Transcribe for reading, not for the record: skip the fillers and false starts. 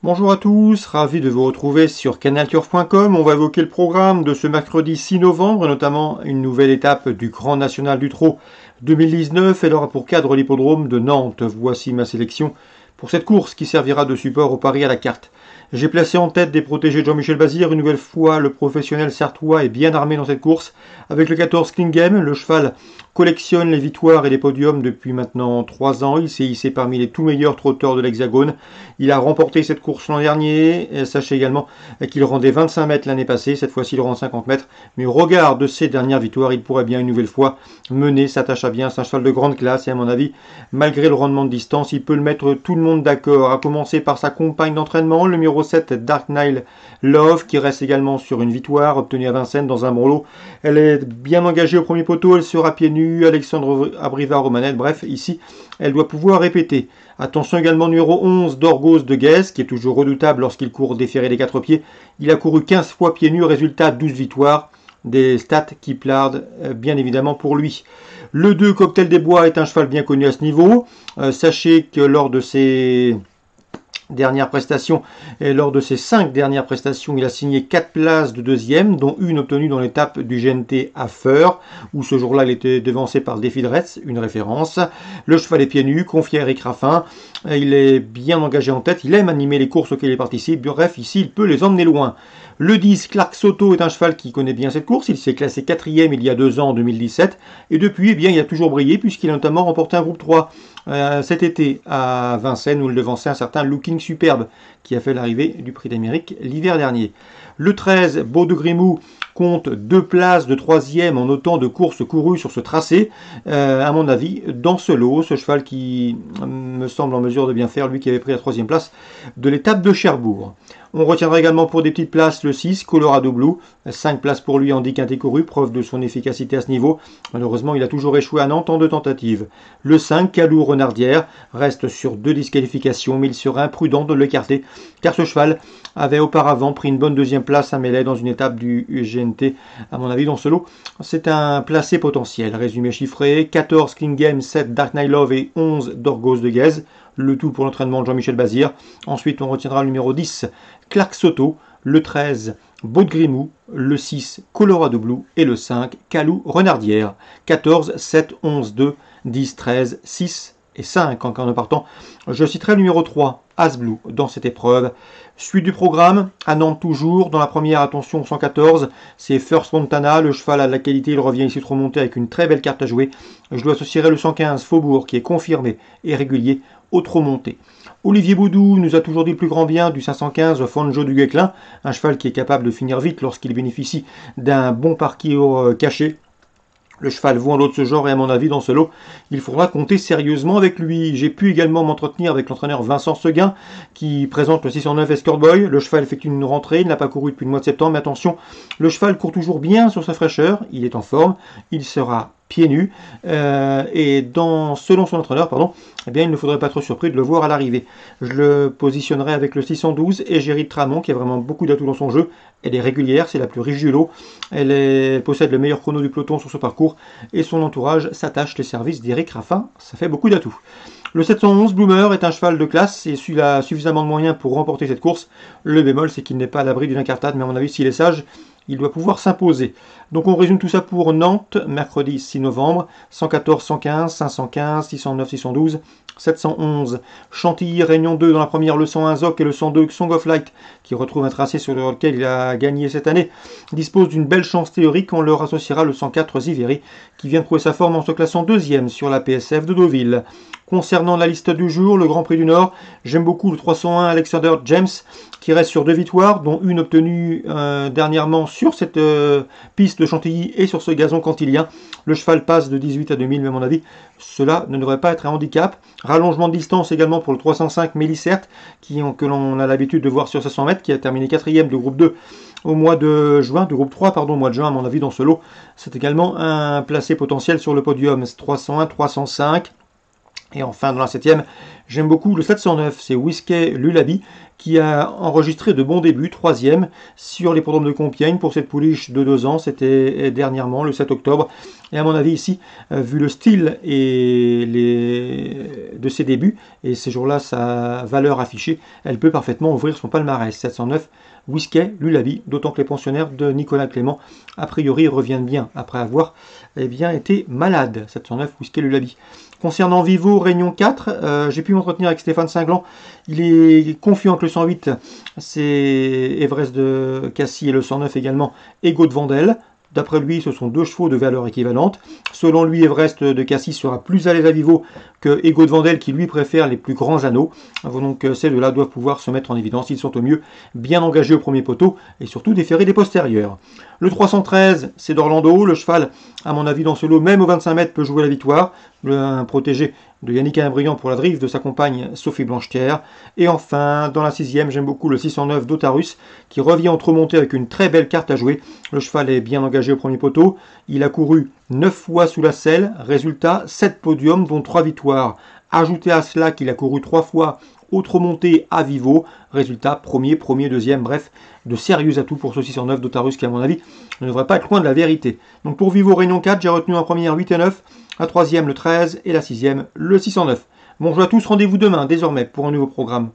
Bonjour à tous, ravi de vous retrouver sur canalturf.com. On va évoquer le programme de ce mercredi 6 novembre, notamment une nouvelle étape du Grand National du Trot 2019. Elle aura pour cadre l'hippodrome de Nantes. Voici ma sélection pour cette course qui servira de support au pari à la carte. J'ai placé en tête des protégés de Jean-Michel Bazir. Une nouvelle fois, le professionnel sartois est bien armé dans cette course. Avec le 14 Klingem, le cheval collectionne les victoires et les podiums depuis maintenant 3 ans. Il s'est hissé parmi les tout meilleurs trotteurs de l'Hexagone. Il a remporté cette course l'an dernier. Et sachez également qu'il rendait 25 mètres l'année passée. Cette fois-ci, il rend 50 mètres. Mais au regard de ses dernières victoires, il pourrait bien une nouvelle fois mener sa tâche à bien. C'est un cheval de grande classe et à mon avis, malgré le rendement de distance, il peut le mettre tout le monde d'accord. À commencer par sa compagne d'entraînement, le numéro 7, Dark Nile Love, qui reste également sur une victoire obtenue à Vincennes dans un bon lot. Elle est bien engagée au premier poteau, elle sera pieds nus, Alexandre Abrivard aux manettes. Bref, ici, elle doit pouvoir répéter. Attention également numéro 11, Dorgos de Guez, qui est toujours redoutable lorsqu'il court déféré des 4 pieds. Il a couru 15 fois pieds nus, résultat 12 victoires. Des stats qui plardent bien évidemment pour lui. Le 2, Cocktail des Bois, est un cheval bien connu à ce niveau. Sachez que lors de ses dernières prestations, et lors de ses 5 dernières prestations, il a signé 4 places de deuxième, dont une obtenue dans l'étape du GNT à Feur, où ce jour-là il était devancé par Défi de Retz, une référence. Le cheval est pieds nus, confié à Eric Raffin. Il est bien engagé en tête, il aime animer les courses auxquelles il participe. Bref, ici il peut les emmener loin. Le 10, Clark Soto, est un cheval qui connaît bien cette course. Il s'est classé 4e il y a 2 ans, en 2017. Et depuis, il a toujours brillé, puisqu'il a notamment remporté un groupe 3 cet été à Vincennes, où il devançait un certain Looking Superbe, qui a fait l'arrivée du Prix d'Amérique l'hiver dernier. Le 13, Beau de Grimou, compte 2 places de 3e en autant de courses courues sur ce tracé. À mon avis, dans ce lot, ce cheval qui me semble en mesure de bien faire, lui qui avait pris la 3e place de l'étape de Cherbourg. On retiendra également pour des petites places le 6, Colorado Blue, 5 places pour lui en 10 quintés couru, preuve de son efficacité à ce niveau. Malheureusement, il a toujours échoué à Nantes en 2 tentatives. Le 5, Calou Renardière, reste sur 2 disqualifications, mais il serait imprudent de l'écarter, car ce cheval avait auparavant pris une bonne 2e place à Melay dans une étape du GNT. À mon avis, dans ce lot, c'est un placé potentiel. Résumé chiffré, 14 Klingem, 7 Dark Night Love et 11 Dorgos de Guez. Le tout pour l'entraînement de Jean-Michel Bazir. Ensuite, on retiendra le numéro 10, Clark Soto, le 13, Beau de Grimou, le 6, Colorado Blue et le 5, Calou Renardière. 14, 7, 11, 2, 10, 13, 6 et 5 en cas de partant. Je citerai le numéro 3, As Blue, dans cette épreuve. Suite du programme, à Nantes toujours. Dans la première, attention, 114, c'est First Montana. Le cheval a de la qualité, il revient ici de remonter avec une très belle carte à jouer. Je dois associer le 115, Faubourg, qui est confirmé et régulier au trot monté. Olivier Boudou nous a toujours dit le plus grand bien du 515 Fonjo du Guesclin, un cheval qui est capable de finir vite lorsqu'il bénéficie d'un bon parcours caché. Le cheval vaut un lot de ce genre et à mon avis dans ce lot, il faudra compter sérieusement avec lui. J'ai pu également m'entretenir avec l'entraîneur Vincent Seguin qui présente le 609 Escort Boy. Le cheval effectue une rentrée, il n'a pas couru depuis le mois de septembre, mais attention, le cheval court toujours bien sur sa fraîcheur, il est en forme, il sera pieds nus et selon son entraîneur, il ne faudrait pas trop surpris de le voir à l'arrivée. Je le positionnerai avec le 612 Égérie de Tramont qui a vraiment beaucoup d'atouts dans son jeu. Elle est régulière, c'est la plus riche du lot. Elle possède le meilleur chrono du peloton sur ce parcours et son entourage s'attache les services d'Éric Raffin. Ça fait beaucoup d'atouts. Le 711 Bloomer est un cheval de classe et il a suffisamment de moyens pour remporter cette course. Le bémol, c'est qu'il n'est pas à l'abri d'une incartade, mais à mon avis, s'il est sage, il doit pouvoir s'imposer. Donc on résume tout ça pour Nantes, mercredi 6 novembre, 114, 115, 515, 609, 612, 711. Chantilly, Réunion 2 dans la première, le 101 Zoc et le 102 Song of Light, qui retrouve un tracé sur lequel il a gagné cette année, dispose d'une belle chance théorique. On leur associera le 104 Ziveri, qui vient de trouver sa forme en se classant 2e sur la PSF de Deauville. Concernant la liste du jour, le Grand Prix du Nord, j'aime beaucoup le 301 Alexander James, qui reste sur 2 victoires, dont une obtenue dernièrement sur cette piste de Chantilly et sur ce gazon cantilien. Le cheval passe de 18 à 2000, mais à mon avis, cela ne devrait pas être un handicap. Rallongement de distance également pour le 305 Mélicerte, que l'on a l'habitude de voir sur 500 mètres, qui a terminé 4e de groupe 2 au mois de juin, de groupe 3, au mois de juin, à mon avis, dans ce lot. C'est également un placé potentiel sur le podium. 301, 305. Et enfin, dans la 7e, j'aime beaucoup le 709, c'est Whiskey Lulabi, qui a enregistré de bons débuts, 3e sur l'hippodrome de Compiègne pour cette pouliche de 2 ans. C'était dernièrement, le 7 octobre. Et à mon avis ici, vu le style de ses débuts, et ces jours-là sa valeur affichée, elle peut parfaitement ouvrir son palmarès. 709 Whisky Lullaby, d'autant que les pensionnaires de Nicolas Clément, a priori, reviennent bien après avoir été malades. 709 Whisky Lullaby. Concernant Vivo Réunion 4, j'ai pu m'entretenir avec Stéphane Cinglan. Il est confiant que le 108, c'est Everest de Cassis, et le 109 également, Ego de Vandel. D'après lui, ce sont deux chevaux de valeur équivalente. Selon lui, Everest de Cassis sera plus à l'aise à Vivo que Ego de Vandel, qui lui préfère les plus grands anneaux. Donc ces deux-là doivent pouvoir se mettre en évidence. Ils sont au mieux bien engagés au premier poteau et surtout déférés des postérieurs. Le 313, c'est d'Orlando. Le cheval, à mon avis, dans ce lot, même au 25 mètres, peut jouer la victoire. Un protégé de Yannick Alain-Briand pour la drive de sa compagne Sophie Blanchetière. Et enfin, dans la 6e, j'aime beaucoup le 609 d'Otarus, qui revient entre remontée avec une très belle carte à jouer. Le cheval est bien engagé au premier poteau. Il a couru 9 fois sous la selle. Résultat, 7 podiums, dont 3 victoires. Ajoutez à cela qu'il a couru 3 fois autre montée à Vivo. Résultat, premier, deuxième, bref, de sérieux atouts pour ce 609 d'Otarus qui, à mon avis, ne devrait pas être loin de la vérité. Donc pour Vivo Réunion 4, j'ai retenu en première 8 et 9, la 3e le 13 et la 6e le 609. Bonjour à tous, rendez-vous demain désormais pour un nouveau programme.